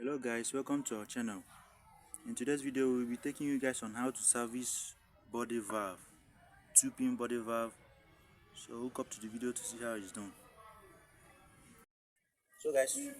Hello guys, welcome to our channel. In today's video we'll be taking you guys on how to service body valve, 2-pin body valve. So hook up to the video to see how it's done. So guys, yeah,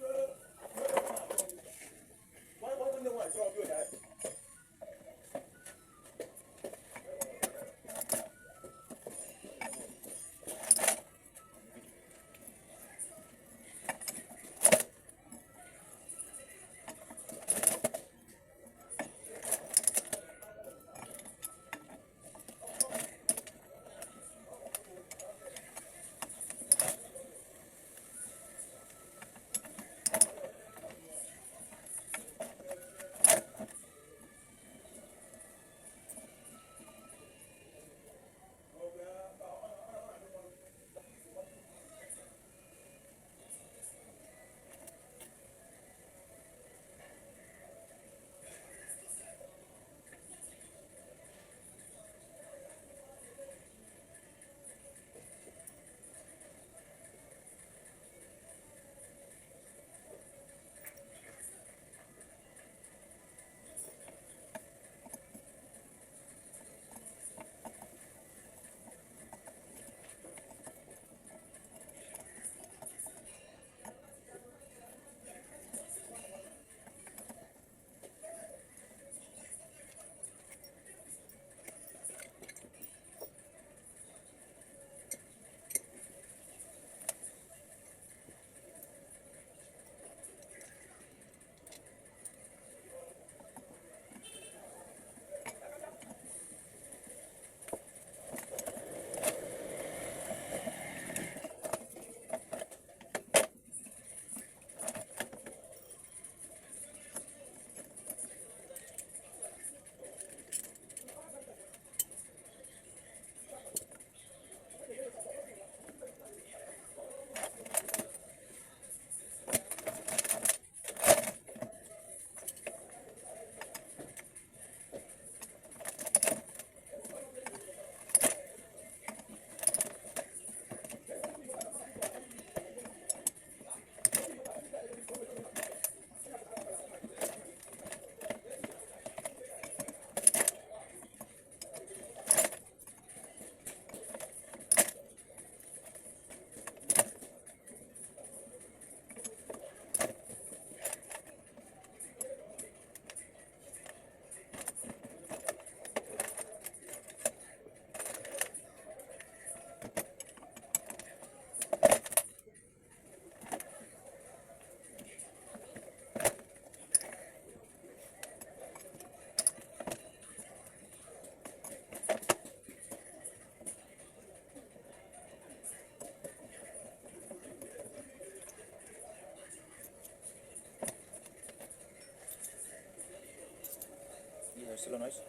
still a noise.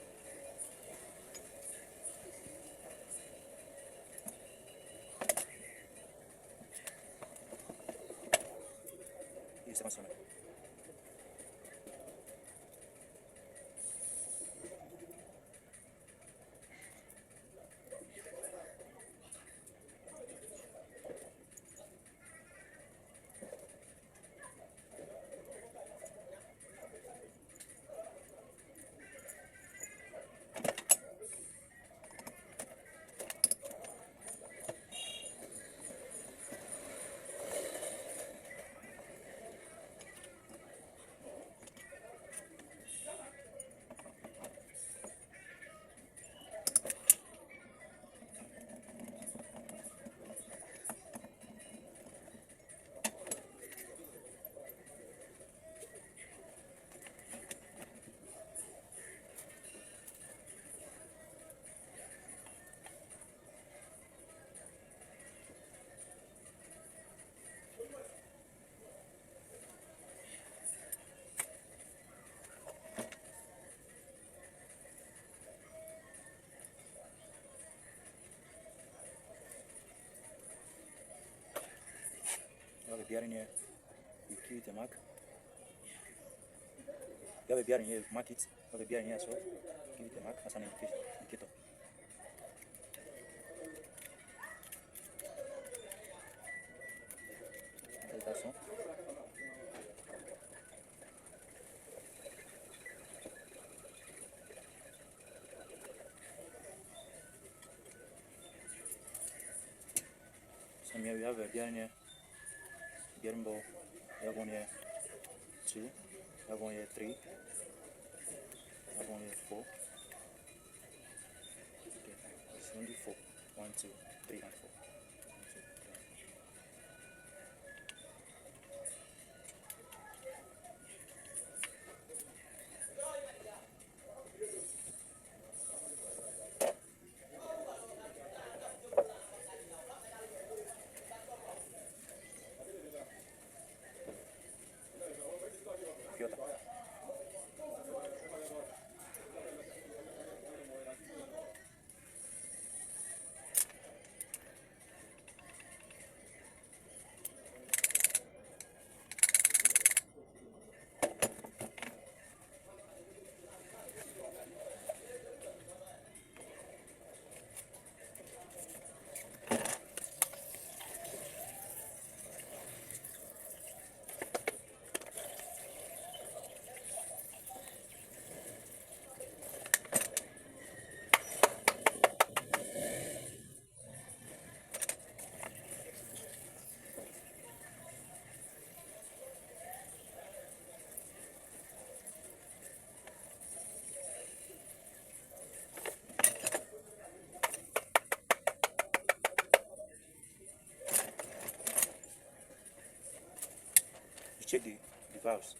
Yes, I'm sorry. You have a bearing here. You key with a mark. You have a bearing here, mark it. You have a bearing here as well. Give it a mark as an indicator. Okay, that's all. here we have a bearing here, bearing ball. We have one here 2, we have one here 3, we have one here 4. Okay, it's only 4. 1, 2, 3, and 4. 1, 2, 3. Check the valves.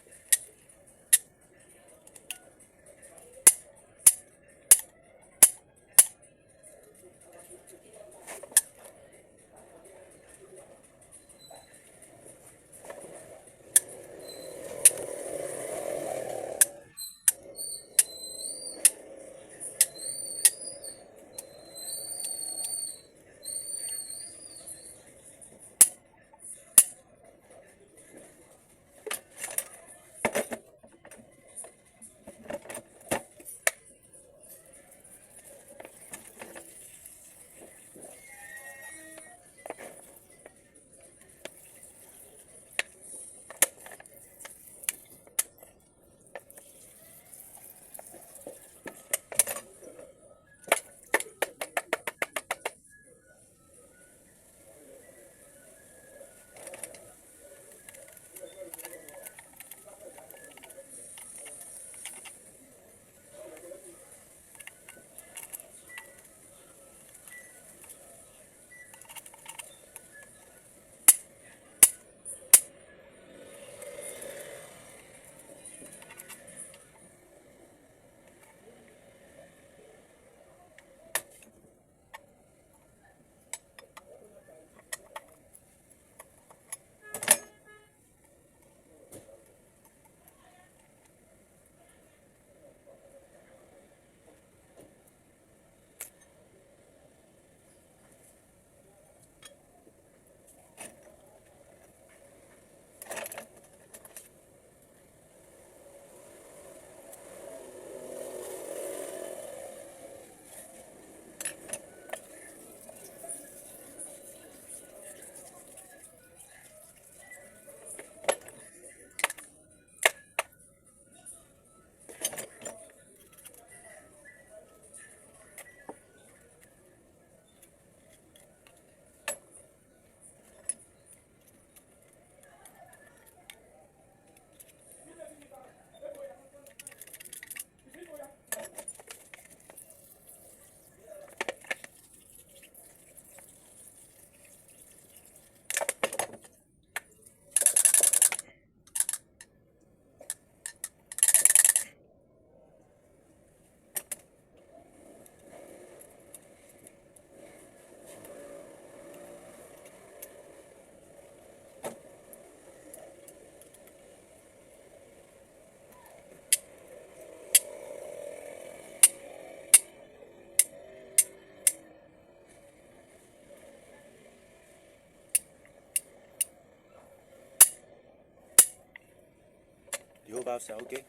The whole valves are okay,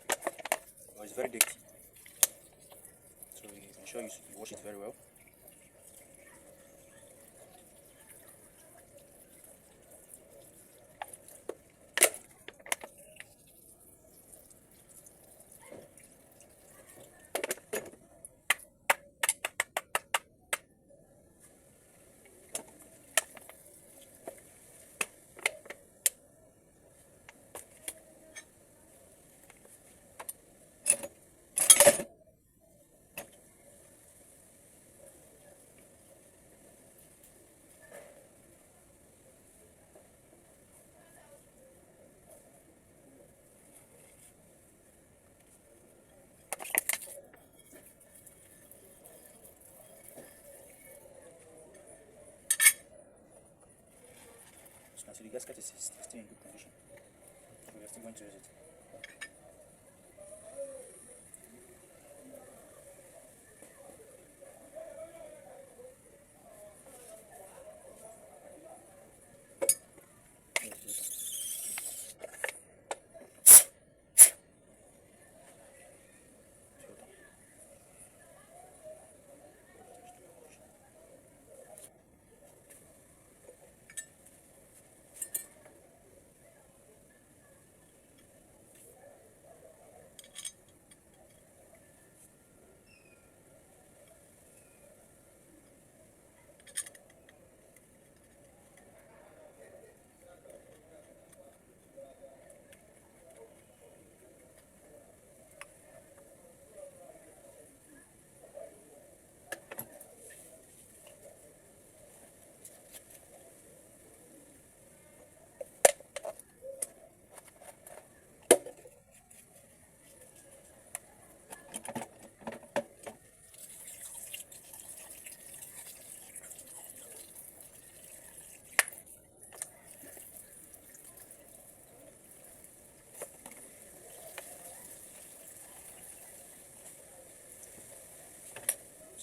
but it's very dirty, so you ensure you wash it very well. So the gasket is still in good condition. So we are still going to use it.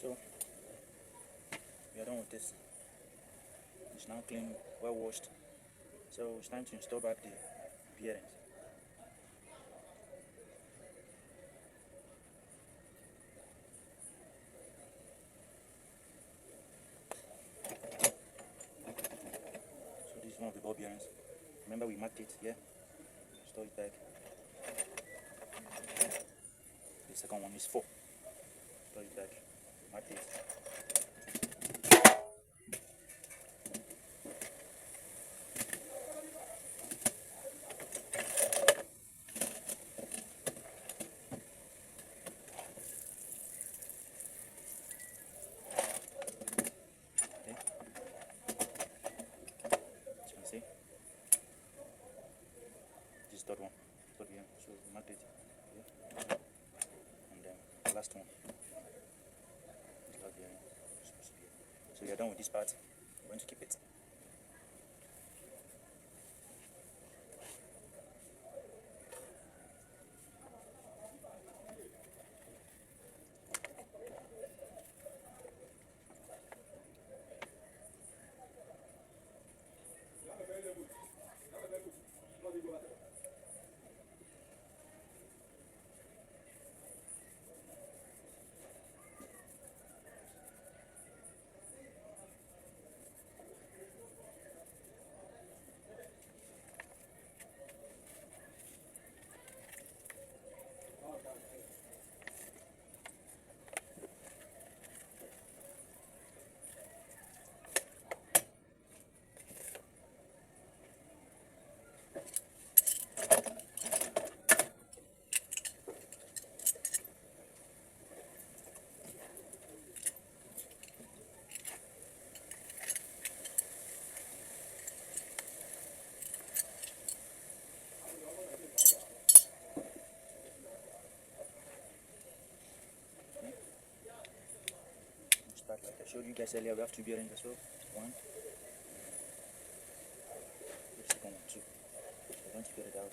So we are done with this. It's now clean, well washed. So it's time to install back the bearings. So this is one of the ball bearings. Remember we marked it here. Install it back. The second one is 4. Install it back. Mark it. See, this third one, so we marked it here. And then the last one, this last bearing, supposed to be here. So we are done with this part. We're going to keep it. Start like I showed you guys earlier. We have 2 bearings as well. One, the second one, 2. We're going to get it out.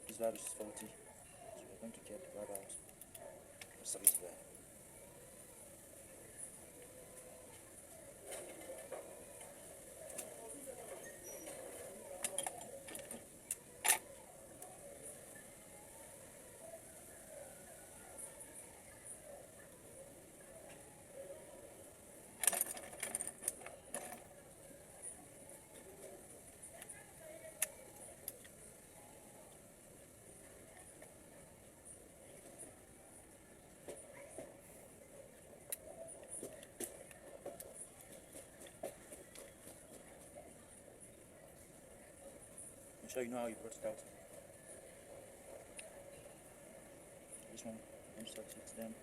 This valve is faulty, so we're going to get the valve out. Service valve. I'm sure you know how you brought it out. This one, insert it, then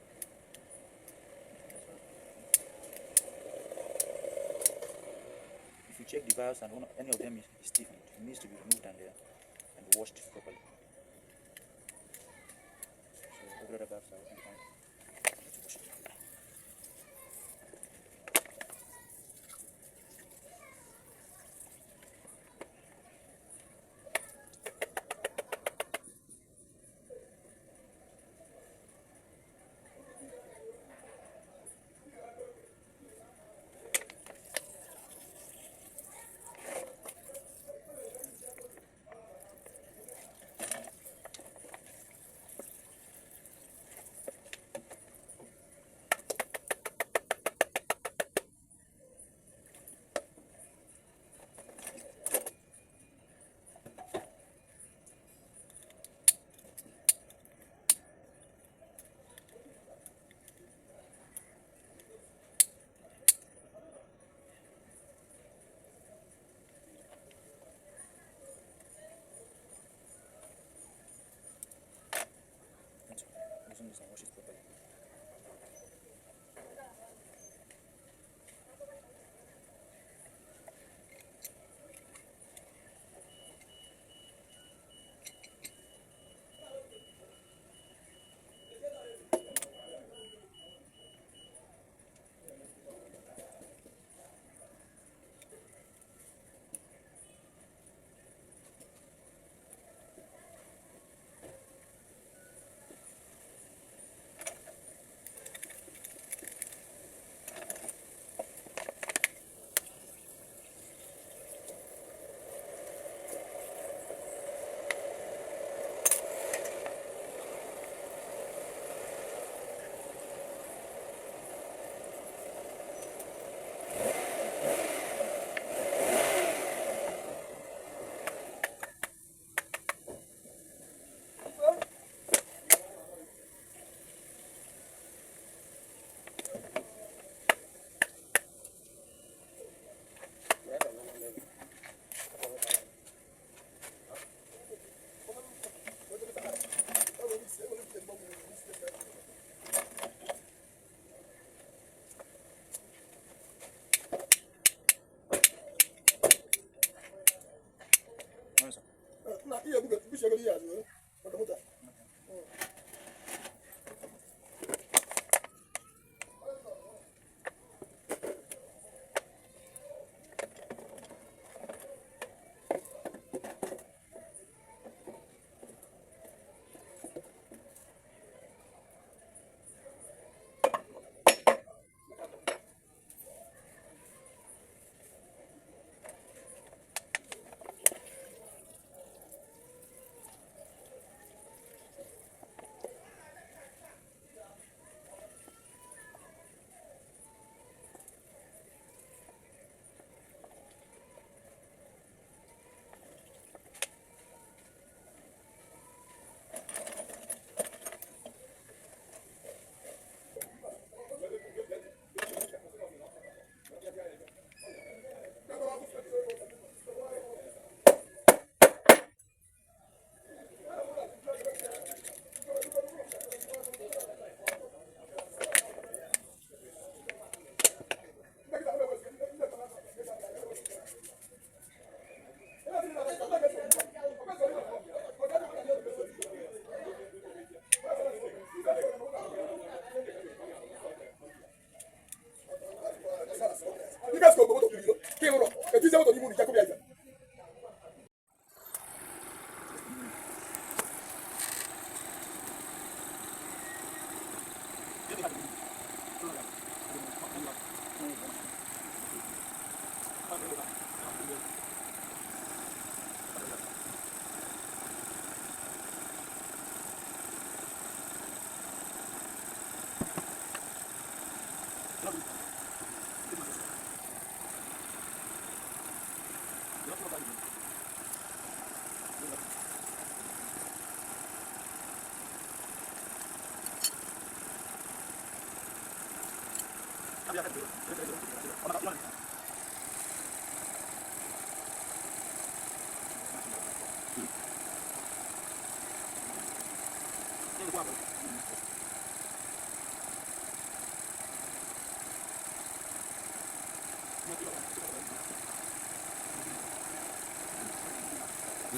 check the valves and any of them is stiffened, it needs to be removed and washed properly. So every other valves are working fine. Let's wash it. Using this and wash it properly.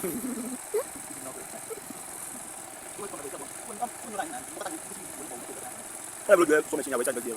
Em luôn ghê, xong mày xin nhà với chân được gì.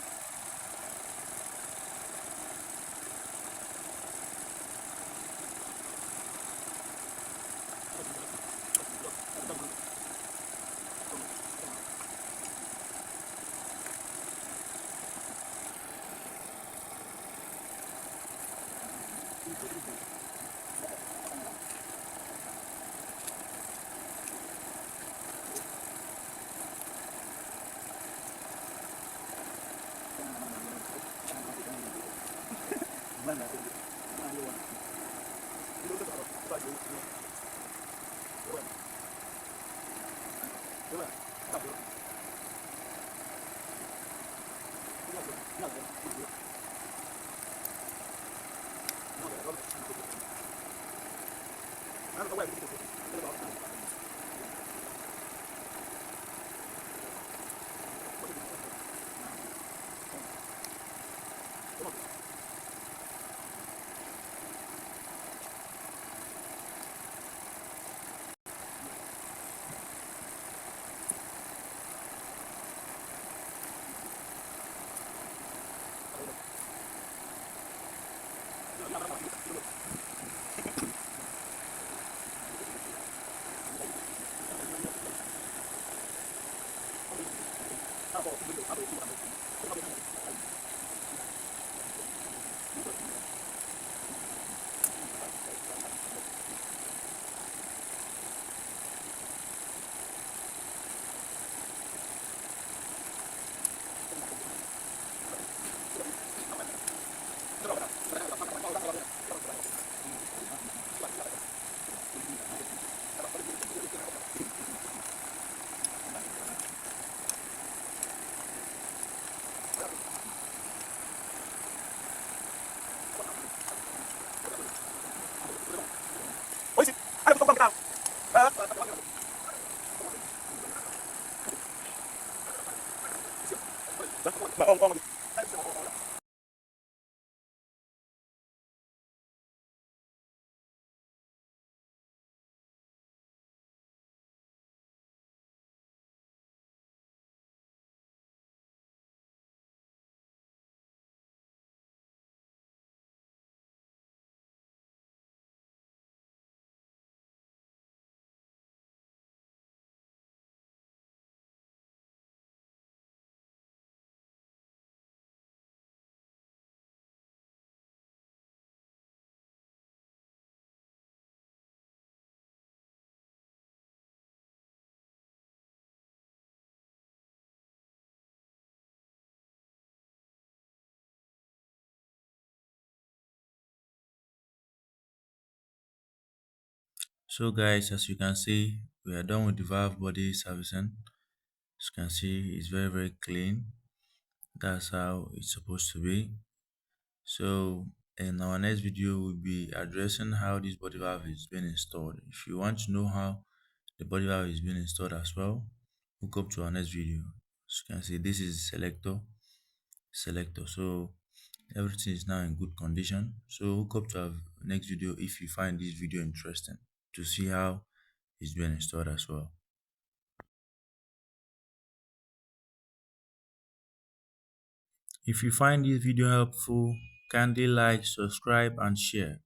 Ôi xì, ai không con nào? Mà con So guys, as you can see, we are done with the valve body servicing. As you can see, it's very clean. That's how it's supposed to be. So in our next video, we'll be addressing how this body valve is being installed. If you want to know how the body valve is being installed as well, hook up to our next video. As you can see, this is selector. So everything is now in good condition. So hook up to our next video if you find this video interesting to see how it's being installed as well. If you find this video helpful, kindly like, subscribe and share.